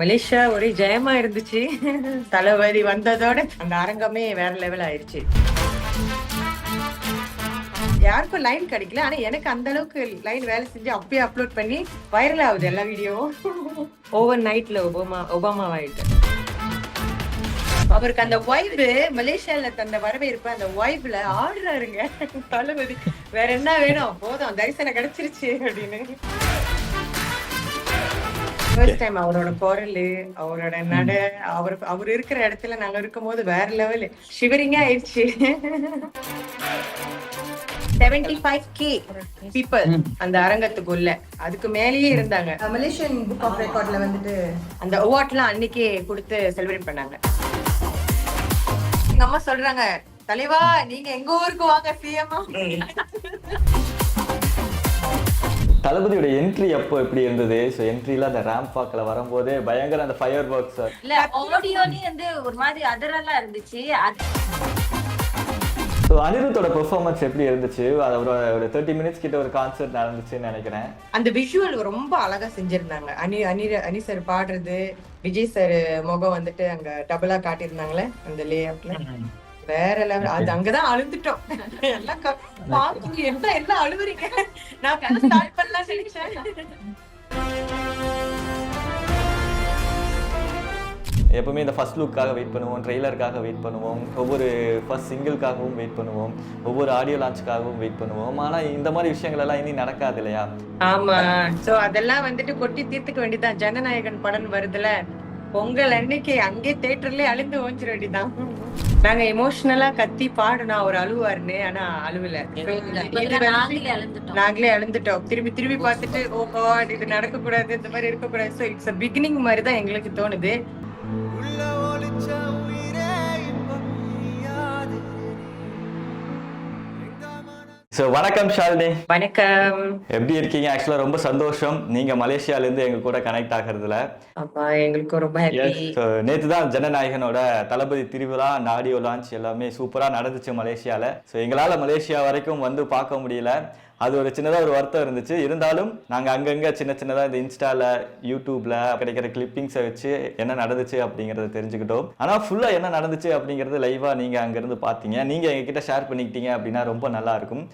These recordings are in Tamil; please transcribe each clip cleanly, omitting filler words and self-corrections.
மலேசியா ஒரே ஜெயமா இருந்துச்சு. தளபதி வந்ததோட அந்த அரங்கமே வேற லெவல் ஆயிருச்சு. யாருக்கும் லைன் கிடைக்கல. ஆனா எனக்கு அந்த அளவுக்கு லைன் வேலை செஞ்சு அப்பயே அப்லோட் பண்ணி வைரல் ஆகுது எல்லா வீடியோவும். ஓவர் நைட்ல ஒபாமா ஆயிட்டு அவருக்கு அந்த வைப் மலேசியால தந்த வரவேற்பு அந்த வைப்ல ஆடுறாருங்க தளபதி. வேற என்ன வேணும், போதும் தரிசனம் கிடைச்சிருச்சு அப்படின்னு. ஃபர்ஸ்ட் டைம் அவரோட குரல், அவரோட நட, அவர் இருக்கிற இடத்துல நாங்க இருக்கும் போது வேற லெவல் ஷிவரிங்கா ஆயிடுச்சு. 75K people அந்த அரங்கத்துக்குள்ள, அதுக்கு மேலேயே இருந்தாங்க. மலேசியன் புக் ஆஃப் ரெக்கார்ட்ல வந்துட்டு அந்த அவார்ட்லாம் அன்னைக்கே கொடுத்து செலிப்ரேட் பண்ணாங்க. எங்க அம்மா சொல்றாங்க, தலைவா நீங்க எங்க ஊருக்கு வாங்க சிஎம். தளபதியோட என்ட்ரி அப்போ எப்படி இருந்தது? ஸோ என்ட்ரில அந்த ரேம்ப் வாக்ல வரும்போது பயங்கர அந்த ஃபயர் ஒர்க்ஸ் இல்ல ஆடியோலயே வந்து ஒரு மாதிரி அதரெல்லாம் இருந்துச்சு. ஸோ அனிருத்தோட பெர்ஃபார்மன்ஸ் எப்படி இருந்துச்சு? அதோட ஒரு 30 மினிட்ஸ் கிட்ட ஒரு கான்சர்ட் நடந்துச்சுன்னு நினைக்கிறேன். அந்த விஷுவல் ரொம்ப அழகா செஞ்சிருந்தாங்க. அனி சார் பாடுறது, விஜய் சார் முகம் வந்துட்டு அங்க டபுளா காட்டியிருந்தாங்களே அந்த லே அவுட்ல வேற லெவல். அது அங்கதான் அழுந்துட்டோம் எல்லாம். பாக்குங்க எல்லாம் அழுவுறீங்க. நான் கதை ஸ்டார்ட் பண்ணலாம் நினைச்சேன். எப்பவுமே இந்த ஃபர்ஸ்ட் லுக்காக வெயிட் பண்ணுவோம், ட்ரெய்லருக்காக வெயிட் பண்ணுவோம், ஒவ்வொரு ஃபர்ஸ்ட் சிங்கிள்காகவும் வெயிட் பண்ணுவோம், ஒவ்வொரு ஆடியோ லான்ச்சுக்காகவும் வெயிட் பண்ணுவோம். ஆனா இந்த மாதிரி விஷயங்கள் எல்லாம் இனி நடக்காது இல்லையா? ஆமா. சோ அதெல்லாம் வந்துட்டு கொட்டி தீர்த்துக்க வேண்டியதான். ஜனநாயகன் படம் வருதுல, பொங்கல் அன்னைக்கு அங்கே தியேட்டர்லயே அழுந்து ஓஞ்சிட வேண்டியதான். நாங்க எமோஷனலா கத்தி பாடுனா அவர் அழுவாருன்னு, ஆனா அழுவல. நாங்களே அழுந்துட்டோம். திரும்பி திரும்பி பார்த்துட்டு ஓ காட் இது நடக்க கூடாது, இந்த மாதிரி இருக்க கூடாது. சோ இட்ஸ் a பிகினிங் மாதிரி தான் எங்களுக்கு தோணுது. ஸோ வணக்கம் ஷாலினி. வணக்கம். எப்படி இருக்கீங்க? ஆக்சுவலா ரொம்ப சந்தோஷம் நீங்க மலேசியால இருந்து எங்க கூட கனெக்ட் ஆகிறதுல. அப்பா எங்களுக்கு ரொம்ப ஹாப்பி. நேத்து தான் ஜனநாயகனோட தளபதி திருவிழா அந்த ஆடியோ லான்ச் எல்லாமே சூப்பரா நடந்துச்சு மலேசியால. ஸோ எங்களால மலேசியா வரைக்கும் வந்து பார்க்க முடியல. அது ஒரு சின்னதாக ஒரு வருத்தம் இருந்துச்சு. இருந்தாலும் நாங்கள் அங்கங்கே சின்ன சின்னதாக இந்த இன்ஸ்டாவில் யூடியூப்ல கிடைக்கிற கிளிப்பிங்ஸை வச்சு என்ன நடந்துச்சு அப்படிங்கிறத தெரிஞ்சுக்கிட்டோம். ஆனால் ஃபுல்லாக என்ன நடந்துச்சு அப்படிங்கிறது லைவாக நீங்கள் அங்கேருந்து பார்த்தீங்க. நீங்கள் எங்ககிட்ட ஷேர் பண்ணிக்கிட்டீங்க அப்படின்னா ரொம்ப நல்லா இருக்கும்.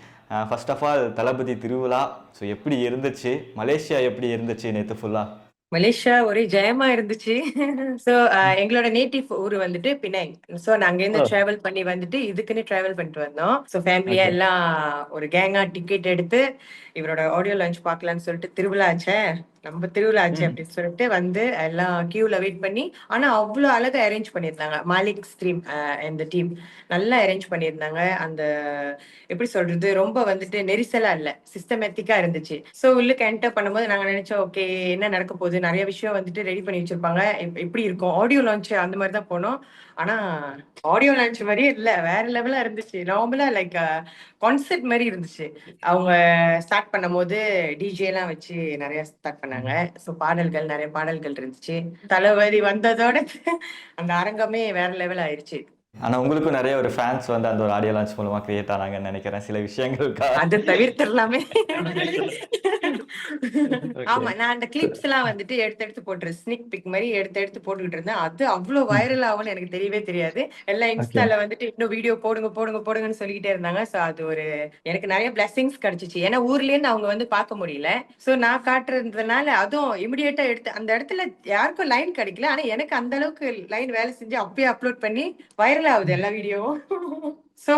ஃபர்ஸ்ட் ஆஃப் ஆல் தளபதி திருவிழா ஸோ எப்படி இருந்துச்சு? மலேசியா எப்படி இருந்துச்சு நேற்று ஃபுல்லாக? மலேசியா ஒரே ஜெயமா இருந்துச்சு. சோ எங்களோட நேட்டிவ் ஊர் வந்துட்டு பினாங். சோ நாங்க இருந்து டிராவல் பண்ணி வந்துட்டு இதுக்குன்னு டிராவல் பண்ணிட்டு வந்தோம். சோ ஃபேமிலியா எல்லாம் ஒரு கேங்கா டிக்கெட் எடுத்து இவரோட ஆடியோ லான்ச் பார்க்கலாம்னு சொல்லிட்டு, திருவிழா ஆச்சே நம்ம திருவிழா ஆச்சு அப்படின்னு சொல்லிட்டு வந்து எல்லாம் கியூல வெயிட் பண்ணி, ஆனா அவ்வளவு அழகா அரேஞ்ச் பண்ணியிருந்தாங்க. மாலிக் ஸ்ட்ரீம் இந்த டீம் நல்லா அரேஞ்ச் பண்ணியிருந்தாங்க. அந்த எப்படி சொல்றது, ரொம்ப வந்துட்டு நெரிசலா இல்ல, சிஸ்டமேட்டிக்கா இருந்துச்சு. சோ உள்ளுக்கு என்டர் பண்ணும்போது நாங்க நினைச்சோம் ஓகே என்ன நடக்க போகுது, நிறைய விஷயம் வந்துட்டு ரெடி பண்ணி வச்சிருப்பாங்க, எப்படி இருக்கும் ஆடியோ லான்ச் அந்த மாதிரி தான் போனோம். ஆனா ஆடியோ லான்ச் மாதிரியே இல்ல, வேற லெவலா இருந்துச்சு. நார்மலா லைக் கான்செர்ட் மாதிரி இருந்துச்சு. அவங்க ஸ்டார்ட் பண்ணும் போது டிஜே எல்லாம் வச்சு நிறைய ஸ்டார்ட் பண்ணாங்க. சோ பாடல்கள், நிறைய பாடல்கள் இருந்துச்சு. தளபதி வந்ததோட அந்த அரங்கமே வேற லெவல் ஆயிருச்சு. ஆனா உங்களுக்கும் நிறைய ஒரு ஃபேன்ஸ் வந்து அந்த ஒரு ஆடியோ லான்ச் மூலமா கிரியேட் ஆனாங்கன்னு நினைக்கிறேன் சில விஷயங்களுக்காக. அது தவிர்த்திடலாமே. ஆமா, நான் அந்த கிளிப்ஸ் எல்லாம் வந்துட்டு எடுத்து போட்டுருந்தேன். ஸ்னிக் பிக் மாதிரி எடுத்து போட்டுக்கிட்டு இருந்தேன். அது அவ்வளவு வைரல் ஆகும்னு எனக்கு தெரியவே தெரியாது. எல்லாம் இன்ஸ்டால வந்துட்டு இன்னும் வீடியோ போடுங்க போடுங்க போடுங்கன்னு சொல்லிக்கிட்டே இருந்தாங்க. சோ அது ஒரு எனக்கு நிறைய பிளஸிங்ஸ் கிடைச்சிச்சு. ஏன்னா ஊர்ல இருந்து அவங்க வந்து பார்க்க முடியல. சோ நான் காட்டுறதுனால அதுவும் இமிடியேட்டா எடுத்து அந்த இடத்துல யாருக்கும் லைன் கிடைக்கல. ஆனா எனக்கு அந்த அளவுக்கு லைன் வேலை செஞ்சு அப்பயே அப்லோட் பண்ணி வைரல் ஆகுது எல்லா வீடியோவும். சோ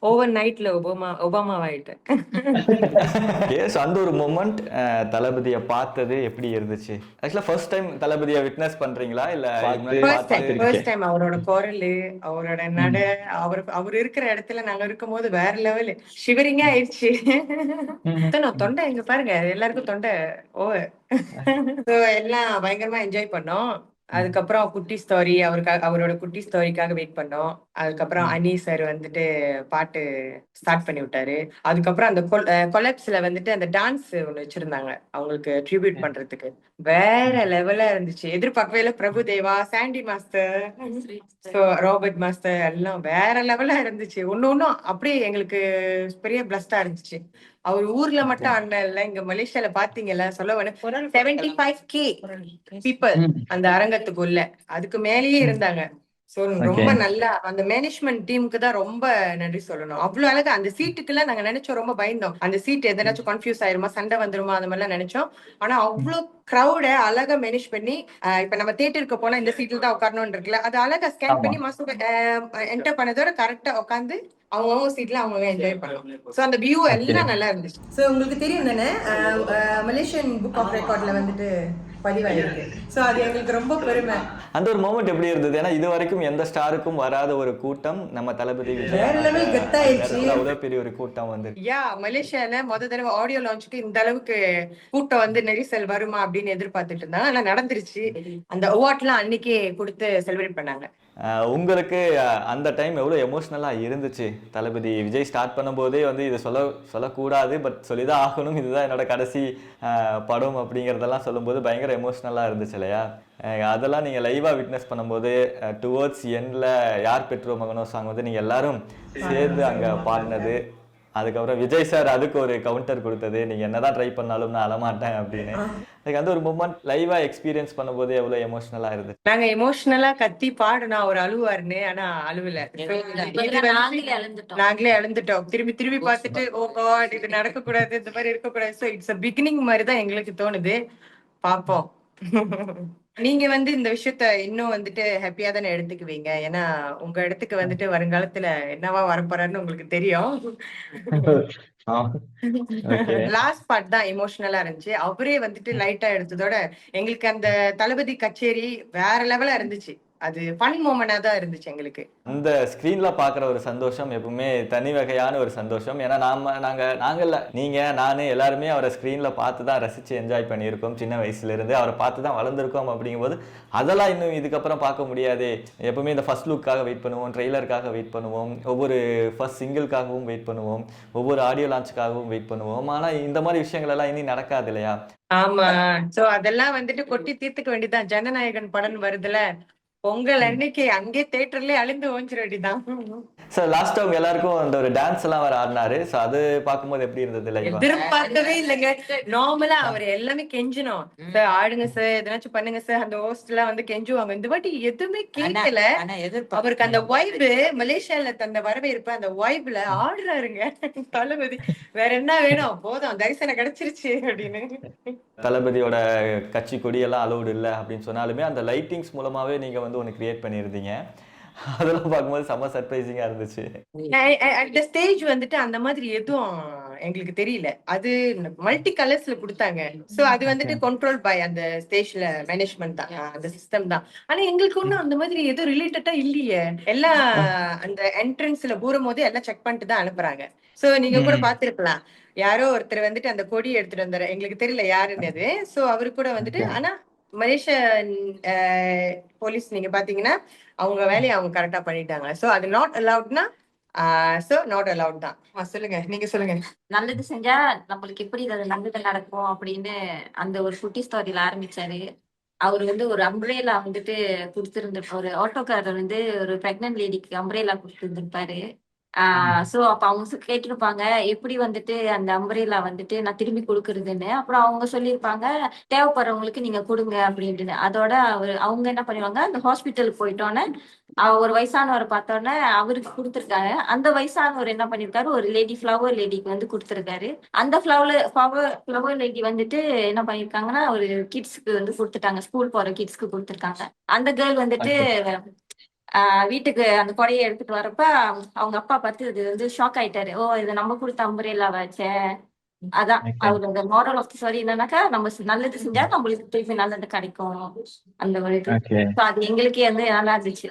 ஓவர் நைட்ல ஒபாமா ஆயிட்டு. எஸ், அந்த ஒரு மொமெண்ட் தளபதியை பார்த்தது எப்படி இருந்துச்சு? ஆக்சுவலா ஃபர்ஸ்ட் டைம் தளபதியை விட்னஸ் பண்றீங்களா இல்ல ஃபர்ஸ்ட் டைம் அவரோட குரல், அவரோட நட, அவர் இருக்கிற இடத்துல நாங்க இருக்கும் போது வேற லெவல் ஷிவரிங்கா ஆயிடுச்சு. தொண்டை எங்க பாருங்க, எல்லாருக்கும் தொண்டை ஓவர். எல்லாம் பயங்கரமா என்ஜாய் பண்ணோம். அதுக்கப்புறம் குட்டி ஸ்டோரி, அவரோட குட்டி ஸ்டோரிக்காக வெயிட் பண்ணோம். அதுக்கப்புறம் அனி சார் வந்துட்டு பாட்டு ஸ்டார்ட் பண்ணி விட்டாரு. அதுக்கப்புறம் அந்த கொலாப்ஸ்ல வந்துட்டு அந்த டான்ஸ் ஒண்ணு வச்சிருந்தாங்க அவங்களுக்கு ட்ரிபியூட் பண்றதுக்கு. வேற லெவலா இருந்துச்சு. எதிர்பார்க்கவே இல்ல. Prabhu Deva, Chandy master, Robert master எல்லாம் வேற லெவலா இருந்துச்சு. ஒண்ணும் அப்படியே எங்களுக்கு பெரிய பிளஸ்டா இருந்துச்சு. அவர் ஊர்ல மட்டும் ஆடினா இல்ல, இங்க மலேசியால பாத்தீங்கல்ல, சொல்ல வேணும் 75K பீப்புள் அந்த அரங்கத்துக்குள்ள, அதுக்கு மேலேயே இருந்தாங்க. சோ ரொம்ப நல்லா அந்த மேனேஜ்மெண்ட் டீமுக்கு தான் ரொம்ப நன்றி சொல்லணும். அவ்வளவு அழகா அந்த சீட்டுக்குள்ள நாங்க நினைச்சோம், ரொம்ப பயந்தோம் அந்த சீட் எதனாச்சும் கன்ஃபியூஸ் ஆயிருமா, சண்டை வந்துருமா, அந்த மாதிரிலாம் நினைச்சோம். ஆனா அவ்வளவு கிரௌட அழகா மேனேஜ் பண்ணி, இப்ப நம்ம தியேட்டருக்கு போனா இந்த சீட்ல தான் உட்காரணும்னு இருக்குல்ல, அது அழகா ஸ்கேன் பண்ணி மாசம் என்டர் பண்ணதோட கரெக்டா உட்காந்து அவங்க சீட்ல அவங்க என்ஜாய் பண்ணலாம். சோ அந்த வியூ எல்லாம் நல்லா இருந்துச்சு. சோ உங்களுக்கு தெரியும் தானே, மலேசியன் புக் ஆஃப் ரெக்கார்ட்ல வந்துட்டு பதிவாயிருக்கு. சோ அது எங்களுக்கு ரொம்ப பெருமை. அந்த ஒரு மொமெண்ட் எப்படி இருந்தது? ஏன்னா இது வரைக்கும் எந்த ஸ்டாருக்கும் வராத ஒரு கூட்டம் நம்ம தளபதி விஜய் வேற லெவல் கெத்தாயிடுச்சு. அவ்வளவு பெரிய ஒரு கூட்டம் வந்து மலேசியால தடவை ஆடியோ லான்ச்சுக்கு இந்த அளவுக்கு கூட்டம் வந்து நெரிசல் வருமா அப்படின்னு எதிர்பார்த்துட்டு இருந்தாங்க. ஆனா நடந்துருச்சு. அந்த அவார்ட் எல்லாம் அன்னைக்கே கொடுத்து செலிப்ரேட் பண்ணாங்க. உங்களுக்கு அந்த டைம் எவ்வளவு எமோஷனலா இருந்துச்சு? தளபதி விஜய் ஸ்டார்ட் பண்ணும்போதே வந்து இதை சொல்லக்கூடாது, பட் சொல்லிதான் ஆகணும், இதுதான் என்னோட கடைசி படம் அப்படிங்கிறதெல்லாம் சொல்லும்போது பயங்கர எமோஷனலா இருந்துச்சு இல்லையா? அதெல்லாம் நீங்க லைவா விட்னஸ் பண்ணும்போது டுவர்ட்ஸ் எண்ட்ல யார் பெற்றோர் மகனோ சாங் வந்து நீங்க எல்லாரும் சேர்ந்து அங்க பாடினது, அதுக்கப்புறம் விஜய் சார் அதுக்கு ஒரு கவுண்டர் கொடுத்தது, நீங்க என்னதான் ட்ரை பண்ணாலும் நான் அழமாட்டேன் அப்படின்னு, எனக்கு அந்த ஒரு மூமெண்ட் லைவா எக்ஸ்பீரியன்ஸ் பண்ணும்போது எவ்வளவு எமோஷனலா இருந்துச்சு? நாங்க எமோஷனலா கத்தி பாடுனா ஒரு அழுவாருன்னு, ஆனா அழுவல. நாங்களே அழுந்துட்டோம். திரும்பி பார்த்துட்டு ஓ காட் இது நடக்க கூடாது, இந்த மாதிரி இருக்கக்கூடாது. சோ இட்ஸ் a பிகினிங் மாதிரி தான் எங்களுக்கு தோணுது. பாப்போம். நீங்க வந்து இந்த விஷயத்த இன்னும் வந்துட்டு ஹாப்பியா தானே எடுத்துக்குவீங்க. ஏன்னா உங்க இடத்துக்கு வந்துட்டு வருங்காலத்துல என்னவா வரப்போறாருன்னு உங்களுக்கு தெரியும். லாஸ்ட் பார்ட் தான் எமோஷனலா இருந்துச்சு. அவரே வந்துட்டு லைட்டா எடுத்ததோட எங்களுக்கு அந்த தளபதி கச்சேரி வேற லெவலா இருந்துச்சு. அது ஃபன் மொமெண்டா தான் இருந்துச்சு எங்களுக்கு. அந்த ஸ்கிரீன்ல பாக்குற ஒரு சந்தோஷம் எப்பவுமே தனி வகையான ஒரு சந்தோஷம். ஏன்னா நாங்கல்ல, நீங்க நானு எல்லாருமே அவரை ஸ்கிரீன்ல பார்த்து தான் ரசிச்சு என்ஜாய் பண்ணியிருக்கோம். சின்ன வயசுல இருந்து அவரை பார்த்து தான் வளர்ந்துருக்கோம். அப்படிங்கும்போது அதெல்லாம் இன்னும் இதுக்கப்புறம் பார்க்க முடியாது. எப்பவுமே இந்த ஃபர்ஸ்ட் லுக்காக வெயிட் பண்ணுவோம், ட்ரெய்லருக்காக வெயிட் பண்ணுவோம், ஒவ்வொரு ஃபர்ஸ்ட் சிங்கிள்காகவும் வெயிட் பண்ணுவோம், ஒவ்வொரு ஆடியோ லான்ச்சுக்காகவும் வெயிட் பண்ணுவோம். ஆனா இந்த மாதிரி விஷயங்கள் எல்லாம் இனி நடக்காது இல்லையா? ஆமா. சோ அதெல்லாம் வந்துட்டு கொட்டி தீர்த்துக்க வேண்டியதான். ஜனநாயகன் படம் வருதுல, பொங்கல் அன்னைக்கு அங்கே தியேட்டர்லயே அழிந்து ஓஞ்சிட வேண்டியதான். சார் லாஸ்ட் அவங்க எல்லாருக்கும் அந்த ஒரு டான்ஸ் எல்லாம் வர ஆடினாரு. சோ அது பார்க்கும்போது எப்படி இருந்தது? எதிர்பார்க்கவே இல்லைங்க. நார்மலா அவர் எல்லாமே கெஞ்சணும், சார் ஆடுங்க சார், எதனாச்சும் பண்ணுங்க சார். அந்த ஹோஸ்ட் எல்லாம் வந்து கெஞ்சுவாங்க. இந்த வாட்டி எதுவுமே கேட்கல. அவருக்கு அந்த வைப், மலேசியால தந்த வரவேற்பு, அந்த வைப்ல ஆடுறாருங்க தளபதி. வேற என்ன வேணும், போதும் தரிசனம் கிடைச்சிருச்சு அப்படின்னு. தளபதியோட கட்சி கொடியெல்லாம் அலோடு இல்லை அப்படின்னு சொன்னாலுமே அந்த லைட்டிங்ஸ் மூலமாவே நீங்க வந்து ஒன்று கிரியேட் பண்ணியிருந்தீங்க. அதெல்லாம் பார்க்கும்போது செம்ம சர்ப்ரைசிங்கா இருந்துச்சு. அந்த ஸ்டேஜ் வந்துட்டு அந்த மாதிரி எதுவும் எங்களுக்கு தெரியல. அது மல்டி கலர்ஸ்ல கொடுத்தாங்க. சோ அது வந்துட்டு கண்ட்ரோல் பை அந்த ஸ்டேஜ்ல மேனேஜ்மெண்ட் தான், அந்த சிஸ்டம் தான். ஆனா எங்களுக்கு ஒண்ணும் அந்த மாதிரி எதுவும் ரிலேட்டடா இல்லையே. எல்லாம் அந்த என்ட்ரன்ஸ்ல போகும் போதே எல்லாம் செக் பண்ணிட்டு தான் அனுப்புறாங்க. சோ நீங்க கூட பாத்துருக்கலாம், யாரோ ஒருத்தர் வந்துட்டு அந்த கொடி எடுத்துட்டு வந்தாரு, எங்களுக்கு தெரியல யாருன்னு அது. சோ அவரு கூட வந்துட்டு, ஆனா மலேசியன் போலீஸ் நீங்க பாத்தீங்கன்னா அவங்க வேலையை அவங்க கரெக்டா பண்ணிட்டாங்க. சோ அது நாட் அலவுட்னா சோ நாட் அலவுட் தான். சொல்லுங்க, நீங்க சொல்லுங்க. நல்லது செஞ்சா நம்மளுக்கு எப்படி அது நல்லது நடக்கும் அப்படின்னு அந்த ஒரு குட்டி ஸ்டோரியில ஆரம்பிச்சாரு. அவர் வந்து ஒரு அம்ப்ரேலா வந்துட்டு கொடுத்திருந்திருப்பாரு. ஒரு ஆட்டோக்காரர் வந்து ஒரு பிரெக்னன்ட் லேடிக்கு அம்ப்ரேலா கொடுத்திருந்திருப்பாரு. சோ அப்ப அவங்க கேட்டிருப்பாங்க, எப்படி வந்துட்டு அந்த அம்ப்ரேலா வந்துட்டு நான் திரும்பி கொடுக்கறதுன்னு. அப்புறம் அவங்க சொல்லியிருப்பாங்க, தேவைப்படுறவங்களுக்கு நீங்க கொடுங்க அப்படின்ட்டு. அதோட அவங்க என்ன பண்ணுவாங்க, அந்த ஹாஸ்பிட்டலுக்கு போயிட்டோன்னே ஒரு வயசானவரை பார்த்தோன்னே அவருக்கு கொடுத்துருக்காங்க. அந்த வயசானவர் என்ன பண்ணிருக்காரு, ஒரு லேடி ஃப்ளவர் லேடிக்கு வந்து கொடுத்துருக்காரு. அந்த ஃப்ளவர் லேடி வந்துட்டு என்ன பண்ணிருக்காங்கன்னா, ஒரு கிட்ஸ்க்கு வந்து கொடுத்துட்டாங்க, ஸ்கூல் போற கிட்ஸ்க்கு கொடுத்துருக்காங்க. அந்த கேர்ள் வந்துட்டு வீட்டுக்கு அந்த கொடையை எடுத்துட்டு வரப்ப அவங்க அப்பா பார்த்து இது வந்து ஷாக் ஆயிட்டாரு. ஓ இது நம்ம கொடுத்த அம்பரேலா வச்சே. அதான் அவரோட மாரல் ஆஃப் தி ஸ்டோரி என்னன்னாக்கா, நம்ம நல்லது செஞ்சா நம்மளுக்கு திருப்பி நல்லது கிடைக்கும். அந்த ஒரு இது. அது எங்களுக்கே வந்து நல்லா இருந்துச்சு.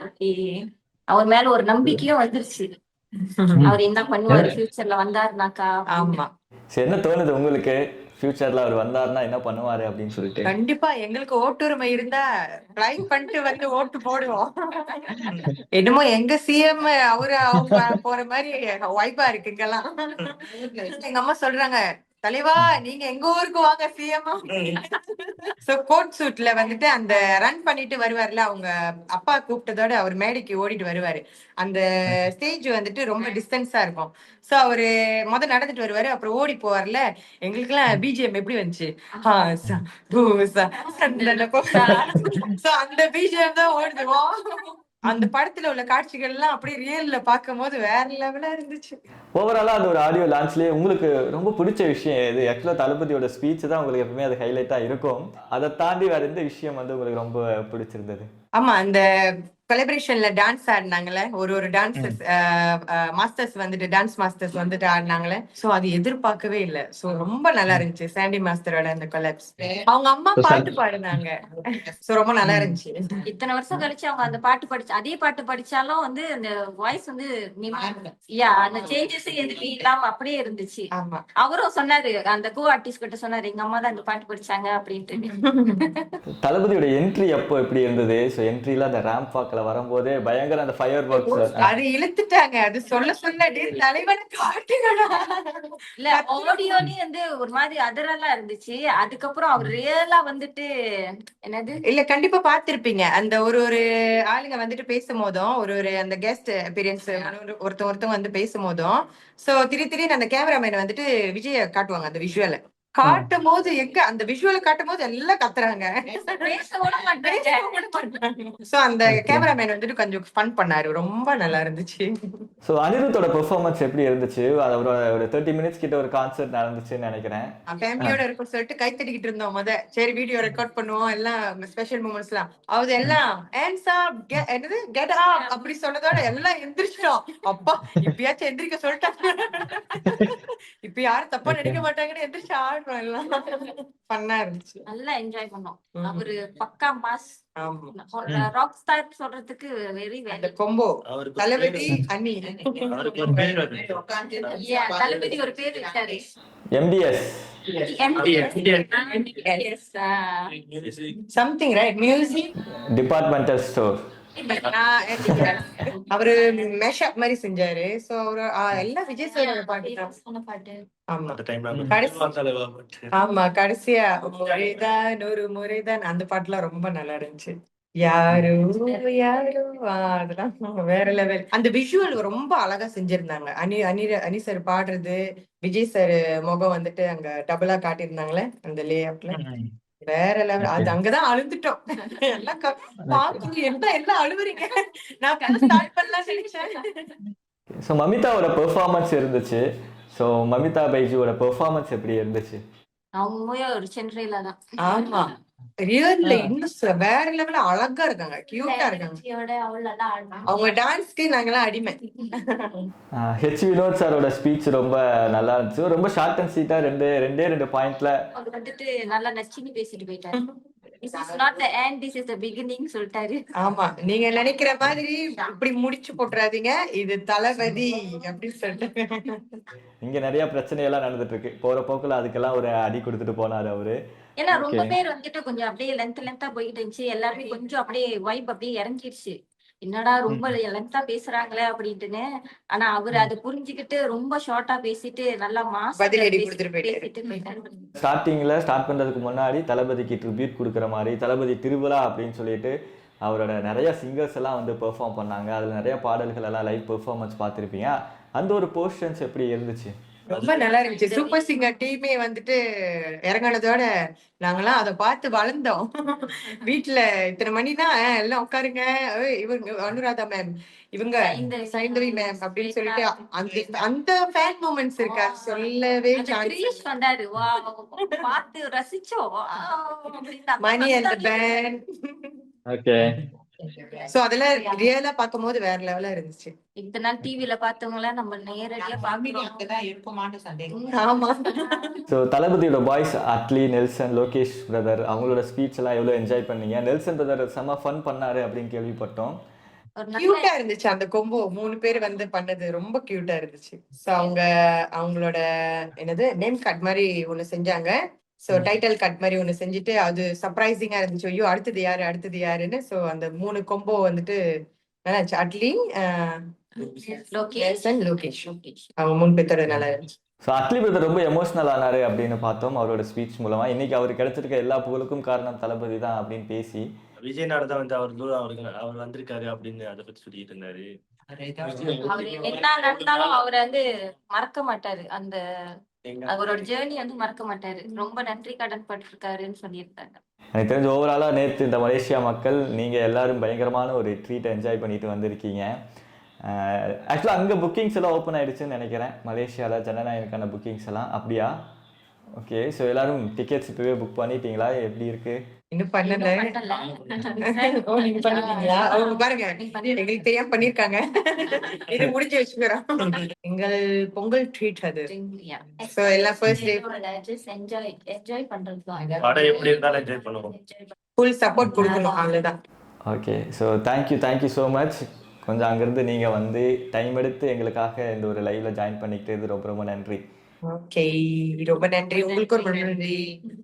அவர் மேல ஒரு நம்பிக்கையும் வந்துருச்சு. அவர் என்ன பண்ணுவாரு ஃபியூச்சர்ல வந்தாருனாக்கா. ஆமா. என்ன தோணுது உங்களுக்கு, ஃபியூச்சர்ல அவர் வந்தாருன்னா என்ன பண்ணுவாரு அப்படின்னு சொல்லிட்டு? கண்டிப்பா எங்களுக்கு ஓட்டுரிமை இருந்தா பிளைன் பண்ணிட்டு வந்து ஓட்டு போடுவோம். என்னமோ எங்க சிஎம் அவரு அவங்க போற மாதிரி வைப்பா இருக்கு இங்கெல்லாம். எங்க அம்மா சொல்றாங்க, தலைவா நீங்க எங்க ஊருக்கு வாங்க சிஎம். சோ கோட் சூட்ல வந்துட்டு அந்த ரன் பண்ணிட்டு வருவார்ல, அவங்க அப்பா கூப்பிட்டதோட அவர் மேடைக்கு ஓடிட்டு வருவாரு. அந்த ஸ்டேஜ் வந்துட்டு ரொம்ப டிஸ்டன்ஸா இருக்கும். சோ அவரு நடந்துட்டு வருவாரு, அப்புறம் ஓடி போவார்ல. எங்களுக்கு எல்லாம் பிஜிஎம் எப்படி வந்துச்சு? சோ அந்த பிஜிஎம் தான் ஓடுவோம். அந்த படத்துல உள்ள காட்சிகள் எல்லாம் அப்படியே ரியல்ல பார்க்கும்போது வேற லெவலா இருந்துச்சு. ஓவராலா அந்த ஒரு ஆடியோ லான்ச்லயே உங்களுக்கு ரொம்ப பிடிச்ச விஷயம் எது? ஆக்சுவலா தளபதியோட ஸ்பீச் தான் உங்களுக்கு எப்பவுமே அது ஹைலைட்டா இருக்கும். அதை தாண்டி வேற எந்த விஷயம் வந்து உங்களுக்கு ரொம்ப பிடிச்சிருந்தது? ஆமா, அந்த கொலபரேஷன்ல டான்ஸ் ஆடினாங்கல்ல, ஒரு டான்சஸ் மாஸ்டர்ஸ் வந்துட்டு டான்ஸ் மாஸ்டர்ஸ் வந்துட்டு ஆடினாங்களே. சோ அது எதிர்பார்க்கவே இல்ல. சோ ரொம்ப நல்லா இருந்துச்சு சாண்டி மாஸ்டரோட அந்த கொலாப்ஸ். அவங்க அம்மா பாட்டு பாடுனாங்க. சோ ரொம்ப நல்லா இருந்துச்சு. இத்தனை வருஷம் கழிச்சு அவங்க அந்த பாட்டு படிச்சு அதே பாட்டு படிச்சாலும் வந்து அந்த வாய்ஸ் வந்து அந்த சேஞ்சஸ் எதுவுமே இல்லாம அப்படியே இருந்துச்சு. ஆமா, அவரும் சொன்னாரு, அந்த கோ ஆர்டிஸ்ட் கிட்ட சொன்னாரு, எங்க அம்மா தான் இந்த பாட்டு படிச்சாங்க அப்படின்ட்டு. தளபதியோட என்ட்ரி அப்போ எப்படி இருந்தது? ஸோ என்ட்ரில அந்த ரேம்ப் வாக்ல வரும்போதே பயங்கர அந்த ஃபயர் ஒர்க்ஸ் அது இழுத்துட்டாங்க. அது சொல்ல தலைவனை காட்டுங்கடா. இல்ல ஆடியோலயே வந்து ஒரு மாதிரி அதரெல்லாம் இருந்துச்சு. அதுக்கப்புறம் அவர் ரியலா வந்துட்டு என்னது இல்ல கண்டிப்பா பாத்திருப்பீங்க. அந்த ஒரு ஆளுங்க வந்துட்டு பேசும்போதும் ஒரு அந்த கெஸ்ட் அப்பியரன்ஸ் ஒருத்தவங்க வந்து பேசும்போதும் சோ திடீர்னு அந்த கேமராமேன் வந்துட்டு விஜய காட்டுவாங்க. அந்த விஷுவல காட்டும் போது எங்க அந்த விஷுவல காட்டும் போது எல்லாம் கத்துறாங்க. சோ அந்த கேமராமேன் வந்துட்டு கொஞ்சம் ஃபன் பண்ணாரு. ரொம்ப நல்லா இருந்துச்சு. ஸோ அனிருத்தோட பெர்ஃபார்மன்ஸ் எப்படி இருந்துச்சு? அவரோட ஒரு 30 மினிட்ஸ் கிட்ட ஒரு கான்சர்ட் நடந்துச்சுன்னு நினைக்கிறேன். ஃபேமிலியோட இருக்கும் சொல்லிட்டு கை தட்டிக்கிட்டு இருந்தோம். சரி வீடியோ ரெக்கார்ட் பண்ணுவோம், எல்லாம் ஸ்பெஷல் மூமெண்ட்ஸ் எல்லாம் அது எல்லாம் என்னது கெட் அப் அப்படி சொன்னதோட எல்லாம் எந்திரிச்சிட்டோம். அப்பா இப்பயாச்சும் எந்திரிக்க சொல்லிட்டாங்க. இப்ப யாரும் தப்பா நினைக்க மாட்டாங்கன்னு எந்திரிச்சு ஆடுறோம். எல்லாம் பண்ணா இருந்துச்சு. நல்லா என்ஜாய் பண்ணோம். அவரு பக்கா மாஸ் ஆமா, ராக் ஸ்டார் சொல்றதுக்கு வெரி அந்த கொம்போ தளபதி அண்ணி தளபதி ஒரு பேர் வச்சாரு, MTS something right music departmental store. அவரு மேஷப் மாதிரி செஞ்சாரு. சோ அவரு எல்லாம் விஜய் சாரோட பாட்டு தான். சொன்ன பாட்டு. ஆமா ஆமா, கடைசியா முறைதான் ஒரு முறைதான் அந்த பாட்டுலாம் ரொம்ப நல்லா இருந்துச்சு. யாரோ யாரோ அதெல்லாம் வேற லெவல். அந்த விஷுவல் ரொம்ப அழகா செஞ்சிருந்தாங்க. அனி சார் பாடுறது, விஜய் சார் முகம் வந்துட்டு அங்க டபுளா காட்டியிருந்தாங்களே அந்த லே அப்ல வேற லெவல். அது அங்கதான் அழுந்துட்டோம். எல்லாம் பாக்குங்க எல்லாம் அழுவுறீங்க. நான் கதை ஸ்டார்ட் பண்ணலாம் நினைச்சேன். ஸோ மமிதாவோட பெர்ஃபார்மன்ஸ் இருந்துச்சு. ஸோ மமிதா பைஜியோட பெர்ஃபார்மன்ஸ் எப்படி இருந்துச்சு? அவங்க ஒரு சென்ட்ரில தான். ஆமா, ரியல்ல இன்னும் வேற லெவல்ல அழகா இருக்காங்க, கியூட்டா இருக்காங்க. அவங்க டான்ஸ்க்கு நாங்கெல்லாம் அடிமை. ஹெச் வினோத் சாரோட ஸ்பீச் ரொம்ப நல்லா இருந்துச்சு. ரொம்ப ஷார்ட் அண்ட் ஸ்வீட்டா ரெண்டு பாயிண்ட்ல அவர் வந்துட்டு நல்லா நச்சின்னு பேசிட்டு போயிட்டாரு. This is not the end, this is the beginning சொல்லிட்டாரு. ஆமா, நீங்க நினைக்கிற மாதிரி இப்படி முடிச்சு போட்டுறாதீங்க, இது தளபதி அப்படின்னு சொல்லிட்டு. இங்க நிறைய பிரச்சனை எல்லாம் நடந்துட்டு இருக்கு. போற போக்குல அதுக்கெல்லாம் ஒரு அடி கொடுத்துட்டு போனாரு அவரு. ஏன்னா ரொம்ப பேர் வந்துட்டு கொஞ்சம் அப்படியே லென்த்தா போயிட்டு இருந்துச்சு. எல்லாருமே கொஞ்சம் அப்படியே வைப் அப்படியே இறங்கிடுச்சு. என்னடா ரொம்ப லென்த்தா பேசுறாங்களே அப்படின்ட்டுன்னு. ஆனா அவரு அதை புரிஞ்சுக்கிட்டு ரொம்ப ஷார்ட்டா பேசிட்டு நல்லா மாஸ் பதிலடி கொடுத்துட்டு போயிட்டாரு. பேசிட்டு போயிட்டாரு. ஸ்டார்ட் பண்றதுக்கு முன்னாடி தளபதிக்கு ட்ரிபியூட் கொடுக்குற மாதிரி தளபதி திருவிழா அப்படின்னு சொல்லிட்டு அவரோட நிறைய சிங்கர்ஸ் எல்லாம் வந்து பெர்ஃபார்ம் பண்ணாங்க. அதுல நிறைய பாடல்கள் எல்லாம் லைவ் பெர்ஃபார்மன்ஸ் பார்த்துருப்பீங்க. அந்த ஒரு போர்ஷன்ஸ் எப்படி இருந்துச்சு? ரொம்ப நல்லா இருந்துச்சு. சூப்பர் சிங்கர் டீமே வந்துட்டு இறங்கினதோட நாங்கெல்லாம் அதை பார்த்து வளர்ந்தோம். வீட்டுல இத்தனை மணினா எல்லாம் உட்காருங்க, இவங்க அனுராதா மேம், இவங்க சைந்தவி மேம் அப்படின்னு சொல்லிட்டு அந்த ஃபேன் மூமெண்ட்ஸ் இருக்கா சொல்லவே கிரீஷ் வந்தாரு. வா பார்த்து ரசிச்சோம். மணி அந்த பேண்ட். ஓகே. சோ அதெல்லாம் ரியலா பார்க்கும்போது வேற லெவலா இருந்துச்சு. இத்தனை நாள் டிவில பார்த்தவங்கள நம்ம நேரடியா ஆமா. ஸோ தளபதியோட பாய்ஸ் அட்லி, நெல்சன், லோகேஷ் பிரதர் அவங்களோட ஸ்பீச் எல்லாம் எவ்வளவு என்ஜாய் பண்ணீங்க? நெல்சன் பிரதர் செம்ம ஃபன் பண்ணாரு அப்படின்னு கேள்விப்பட்டோம். கியூட்டா இருந்துச்சு. அந்த கொம்போ 3 பேர் வந்து பண்ணது ரொம்ப கியூட்டா இருந்துச்சு. சோ அவங்களோட என்னது நேம் கார்டு மாதிரி ஒண்ணு செஞ்சாங்க. சோ டைட்டில் கட் மாதிரி ஒண்ணு செஞ்சுட்டு அது சர்ப்ரைசிங்கா இருந்துச்சு. ஐயோ அடுத்தது யாருன்னு. சோ அந்த 3 கொம்போ வந்துட்டு நல்லா இருந்துச்சு. அட்லி, லோகேஷ் அவங்க 3 பேர்த்தோட நல்லா இருந்துச்சு. ஸோ அட்லி பிரதர் ரொம்ப எமோஷ்னல் ஆனாரு அப்படின்னு பார்த்தோம் அவரோட ஸ்பீச் மூலமா. இன்னைக்கு அவருக்கு கிடைச்சிருக்க எல்லா புகழுக்கும் காரணம் தளபதி தான் அப்படின்னு பேசி விஜய்னால தான் வந்து அவர் தூரம் அவர் வந்திருக்காரு அப்படின்னு அதை பத்தி சொல்லிட்டு இருந்தாரு. அவரு என்ன நடந்தாலும் அவரை வந்து மறக்க மாட்டாரு. அந்த அவரோட ஜேர்னி வந்து மறக்க மாட்டாரு. ரொம்ப நன்றி கடன் பட்டிருக்காருன்னு சொல்லியிருந்தாங்க. எனக்கு தெரிஞ்ச ஓவராலாக நேற்று இந்த மலேசியா மக்கள் நீங்கள் எல்லாரும் பயங்கரமான ஒரு ட்ரீட்டை என்ஜாய் பண்ணிட்டு வந்திருக்கீங்க. ஆக்சுவலாக அங்கே புக்கிங்ஸ் எல்லாம் ஓப்பன் ஆகிடுச்சுன்னு நினைக்கிறேன். மலேசியாவில் ஜனநாயகனுக்கான புக்கிங்ஸ் எல்லாம் அப்படியா? ஓகே. ஸோ எல்லாரும் டிக்கெட்ஸ் இப்போவே புக் பண்ணிட்டீங்களா? எப்படி இருக்கு? இன்னும் பண்ணல. ஓ, நீங்க பண்ணிட்டீங்களா? அவங்க பாருங்க, எங்களுக்கு தெரியாம பண்ணிருக்காங்க. இது முடிஞ்சு வச்சுக்கிறோம். எங்கள் பொங்கல் ட்ரீட் அது. So எல்லாம் first day என்ஜாய் பண்றதுதான். படம் எப்படி இருந்தாலும் என்ஜாய் பண்ணுவோம். full support கொடுக்கணும், அவ்வளவுதான். Okay. So thank you so much. கொஞ்சம் அங்கேருந்து நீங்கள் வந்து டைம் எடுத்து எங்களுக்காக இந்த ஒரு லைவ்ல ஜாயின் பண்ணிக்கிட்டது ரொம்ப ரொம்ப நன்றி. ஓகே, ரொம்ப நன்றி. உங்களுக்கும் ரொம்ப நன்றி.